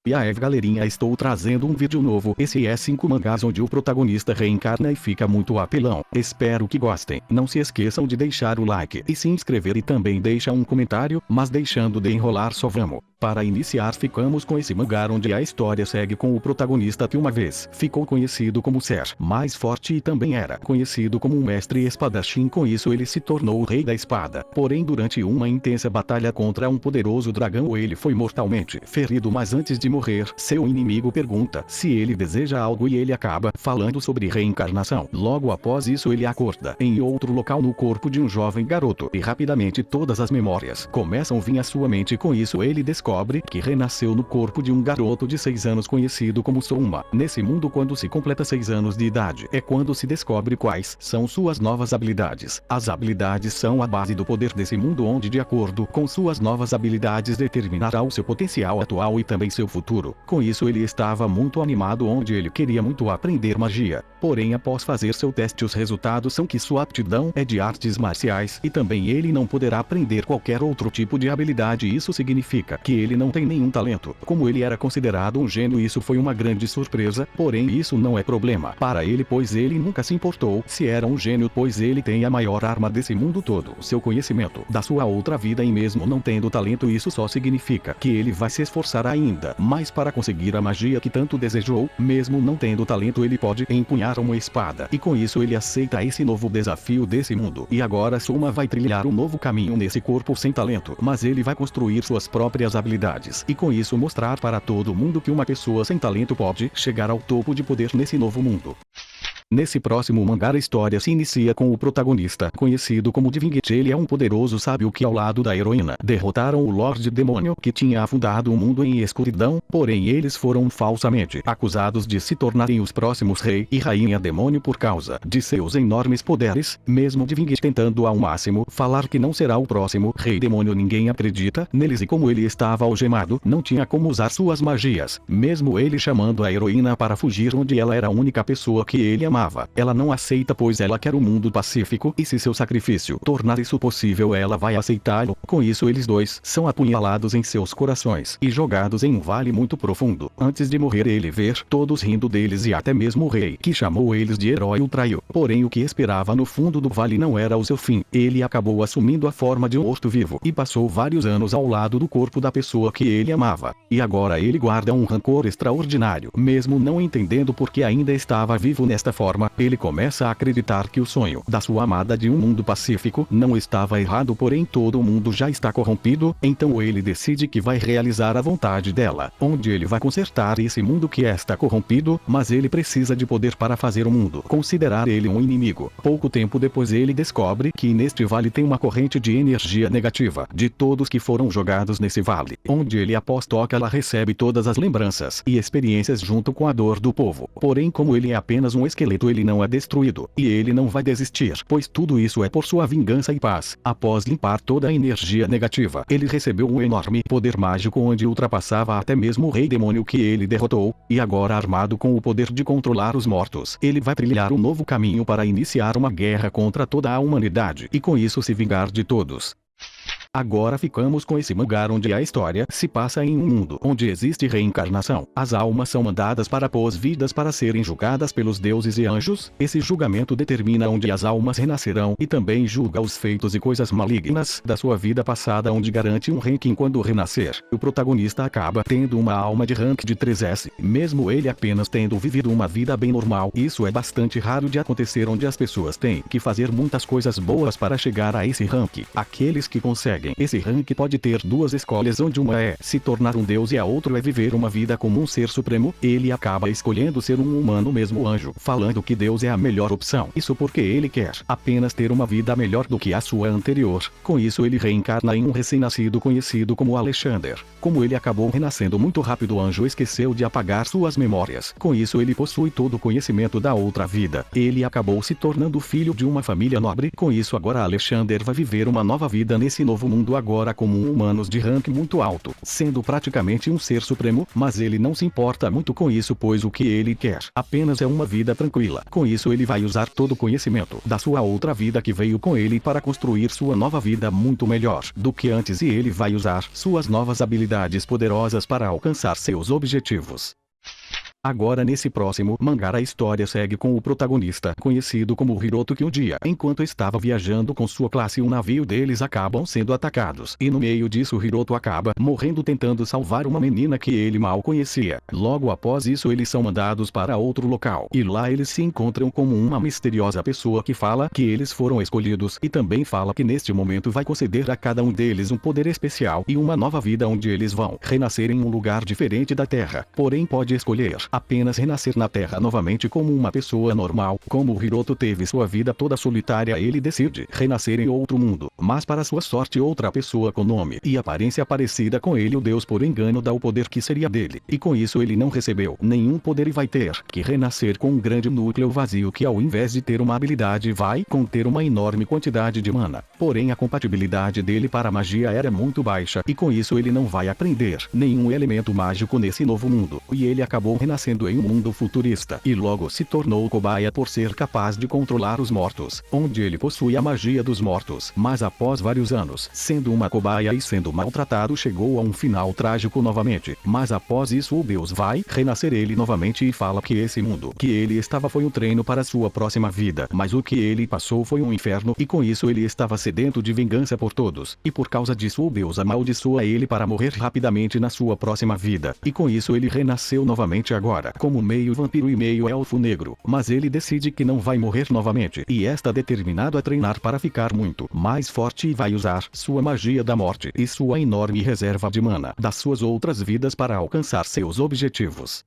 E aí galerinha, estou trazendo um vídeo novo. Esse é 5 mangás onde o protagonista reencarna e fica muito apelão. Espero que gostem. Não se esqueçam de deixar o like e se inscrever e também deixa um comentário, mas deixando de enrolar só vamos. Para iniciar ficamos com esse mangá onde a história segue com o protagonista que uma vez ficou conhecido como ser mais forte e também era conhecido como um mestre espadachim. Com isso ele se tornou o rei da espada. Porém durante uma intensa batalha contra um poderoso dragão ele foi mortalmente ferido, mas antes de morrer, seu inimigo pergunta se ele deseja algo e ele acaba falando sobre reencarnação. Logo após isso ele acorda em outro local no corpo de um jovem garoto e rapidamente todas as memórias começam a vir à sua mente. Com isso ele descobre que renasceu no corpo de um garoto de 6 anos conhecido como Souma. Nesse mundo, quando se completa 6 anos de idade é quando se descobre quais são suas novas habilidades. As habilidades são a base do poder desse mundo, onde de acordo com suas novas habilidades determinará o seu potencial atual e também seu futuro. Com isso ele estava muito animado, onde ele queria muito aprender magia. Porém após fazer seu teste os resultados são que sua aptidão é de artes marciais e também ele não poderá aprender qualquer outro tipo de habilidade. Isso significa que ele não tem nenhum talento. Como ele era considerado um gênio, isso foi uma grande surpresa, porém isso não é problema para ele, pois ele nunca se importou se era um gênio, pois ele tem a maior arma desse mundo todo, seu conhecimento da sua outra vida. E mesmo não tendo talento, isso só significa que ele vai se esforçar ainda mais para conseguir a magia que tanto desejou. Mesmo não tendo talento, ele pode empunhar uma espada e com isso ele aceita esse novo desafio desse mundo. E agora Souma vai trilhar um novo caminho nesse corpo sem talento, mas ele vai construir suas próprias habilidades e com isso mostrar para todo mundo que uma pessoa sem talento pode chegar ao topo de poder nesse novo mundo. Nesse próximo mangá a história se inicia com o protagonista, conhecido como Divingate. Ele é um poderoso sábio que ao lado da heroína derrotaram o Lorde Demônio, que tinha afundado o mundo em escuridão, porém eles foram falsamente acusados de se tornarem os próximos rei e rainha demônio por causa de seus enormes poderes. Mesmo Divingate tentando ao máximo falar que não será o próximo rei demônio, ninguém acredita neles, e como ele estava algemado, não tinha como usar suas magias. Mesmo ele chamando a heroína para fugir, onde ela era a única pessoa que ele amava, ela não aceita, pois ela quer um mundo pacífico e se seu sacrifício tornar isso possível ela vai aceitá-lo. Com isso eles dois são apunhalados em seus corações e jogados em um vale muito profundo. Antes de morrer ele vê todos rindo deles e até mesmo o rei, que chamou eles de herói, o traiu. Porém o que esperava no fundo do vale não era o seu fim. Ele acabou assumindo a forma de um morto-vivo e passou vários anos ao lado do corpo da pessoa que ele amava. E agora ele guarda um rancor extraordinário. Mesmo não entendendo por que ainda estava vivo nesta forma, ele começa a acreditar que o sonho da sua amada de um mundo pacífico não estava errado, porém todo o mundo já está corrompido. Então ele decide que vai realizar a vontade dela, onde ele vai consertar esse mundo que está corrompido, mas ele precisa de poder para fazer o mundo considerar ele um inimigo. Pouco tempo depois ele descobre que neste vale tem uma corrente de energia negativa de todos que foram jogados nesse vale, onde ele após toca ela recebe todas as lembranças e experiências junto com a dor do povo. Porém como ele é apenas um esqueleto, ele não é destruído e ele não vai desistir, pois tudo isso é por sua vingança e paz. Após limpar toda a energia negativa, ele recebeu um enorme poder mágico, onde ultrapassava até mesmo o rei demônio que ele derrotou, e agora armado com o poder de controlar os mortos, ele vai trilhar um novo caminho para iniciar uma guerra contra toda a humanidade e com isso se vingar de todos. Agora ficamos com esse mangá onde a história se passa em um mundo onde existe reencarnação. As almas são mandadas para pós-vidas para serem julgadas pelos deuses e anjos. Esse julgamento determina onde as almas renascerão e também julga os feitos e coisas malignas da sua vida passada, onde garante um ranking quando renascer. O protagonista acaba tendo uma alma de rank de 3S, mesmo ele apenas tendo vivido uma vida bem normal. Isso é bastante raro de acontecer, onde as pessoas têm que fazer muitas coisas boas para chegar a esse rank. Aqueles que conseguem esse rank pode ter duas escolhas, onde uma é se tornar um deus e a outra é viver uma vida como um ser supremo. Ele acaba escolhendo ser um humano, mesmo anjo, falando que Deus é a melhor opção. Isso porque ele quer apenas ter uma vida melhor do que a sua anterior. Com isso ele reencarna em um recém-nascido conhecido como Alexander. Como ele acabou renascendo muito rápido, o anjo esqueceu de apagar suas memórias. Com isso ele possui todo o conhecimento da outra vida. Ele acabou se tornando filho de uma família nobre. Com isso agora Alexander vai viver uma nova vida nesse novo mundo agora como um humano de rank muito alto, sendo praticamente um ser supremo, mas ele não se importa muito com isso, pois o que ele quer apenas é uma vida tranquila. Com isso ele vai usar todo o conhecimento da sua outra vida que veio com ele para construir sua nova vida muito melhor do que antes, e ele vai usar suas novas habilidades poderosas para alcançar seus objetivos. Agora nesse próximo mangá a história segue com o protagonista, conhecido como Hiroto, que um dia, enquanto estava viajando com sua classe, um navio deles acabam sendo atacados, e no meio disso Hiroto acaba morrendo tentando salvar uma menina que ele mal conhecia. Logo após isso eles são mandados para outro local, e lá eles se encontram com uma misteriosa pessoa que fala que eles foram escolhidos, e também fala que neste momento vai conceder a cada um deles um poder especial e uma nova vida onde eles vão renascer em um lugar diferente da Terra, porém pode escolher apenas renascer na Terra novamente como uma pessoa normal. Como Hiroto teve sua vida toda solitária, ele decide renascer em outro mundo, mas para sua sorte outra pessoa com nome e aparência parecida com ele, o Deus por engano dá o poder que seria dele, e com isso ele não recebeu nenhum poder e vai ter que renascer com um grande núcleo vazio que, ao invés de ter uma habilidade, vai conter uma enorme quantidade de mana. Porém a compatibilidade dele para a magia era muito baixa, e com isso ele não vai aprender nenhum elemento mágico nesse novo mundo, e ele acabou renascendo em um mundo futurista, e logo se tornou cobaia por ser capaz de controlar os mortos, onde ele possui a magia dos mortos. Mas após vários anos sendo uma cobaia e sendo maltratado, chegou a um final trágico novamente. Mas após isso o Deus vai renascer ele novamente e fala que esse mundo que ele estava foi um treino para sua próxima vida, mas o que ele passou foi um inferno, e com isso ele estava sedento de vingança por todos, e por causa disso o Deus amaldiçoa ele para morrer rapidamente na sua próxima vida, e com isso ele renasceu novamente agora como meio vampiro e meio elfo negro, mas ele decide que não vai morrer novamente, e está determinado a treinar para ficar muito mais forte, e vai usar sua magia da morte e sua enorme reserva de mana das suas outras vidas para alcançar seus objetivos.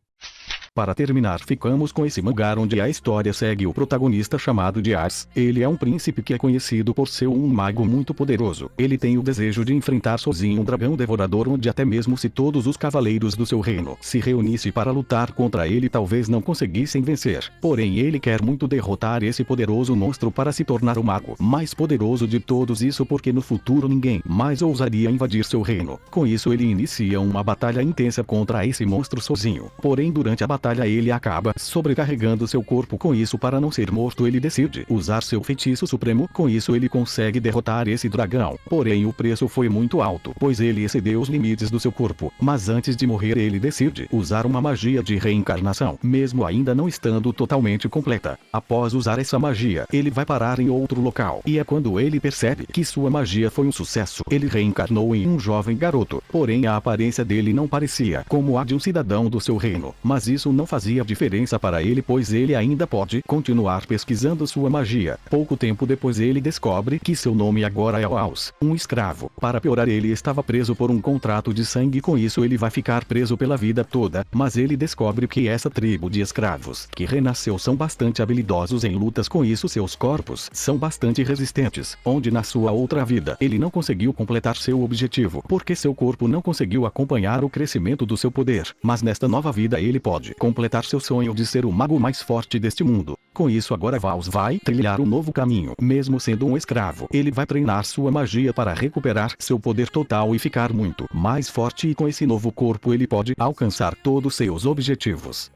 Para terminar, ficamos com esse mangá onde a história segue o protagonista chamado de Ars. Ele é um príncipe que é conhecido por ser um mago muito poderoso. Ele tem o desejo de enfrentar sozinho um dragão devorador, onde até mesmo se todos os cavaleiros do seu reino se reunissem para lutar contra ele, talvez não conseguissem vencer. Porém ele quer muito derrotar esse poderoso monstro para se tornar o mago mais poderoso de todos, isso porque no futuro ninguém mais ousaria invadir seu reino. Com isso ele inicia uma batalha intensa contra esse monstro sozinho. Porém durante a batalha ele acaba sobrecarregando seu corpo. Com isso, para não ser morto, ele decide usar seu feitiço supremo. Com isso ele consegue derrotar esse dragão. Porém o preço foi muito alto, pois ele excedeu os limites do seu corpo. Mas antes de morrer ele decide usar uma magia de reencarnação, mesmo ainda não estando totalmente completa. Após usar essa magia, ele vai parar em outro local, e é quando ele percebe que sua magia foi um sucesso. Ele reencarnou em um jovem garoto, porém a aparência dele não parecia como a de um cidadão do seu reino, mas isso não fazia diferença para ele, pois ele ainda pode continuar pesquisando sua magia. Pouco tempo depois ele descobre que seu nome agora é Aus, um escravo. Para piorar, ele estava preso por um contrato de sangue, com isso ele vai ficar preso pela vida toda, mas ele descobre que essa tribo de escravos que renasceu são bastante habilidosos em lutas, com isso seus corpos são bastante resistentes, onde na sua outra vida ele não conseguiu completar seu objetivo, porque seu corpo não conseguiu acompanhar o crescimento do seu poder, mas nesta nova vida ele pode completar seu sonho de ser o mago mais forte deste mundo. Com isso agora Vaus vai trilhar um novo caminho. Mesmo sendo um escravo, ele vai treinar sua magia para recuperar seu poder total e ficar muito mais forte, e com esse novo corpo ele pode alcançar todos seus objetivos.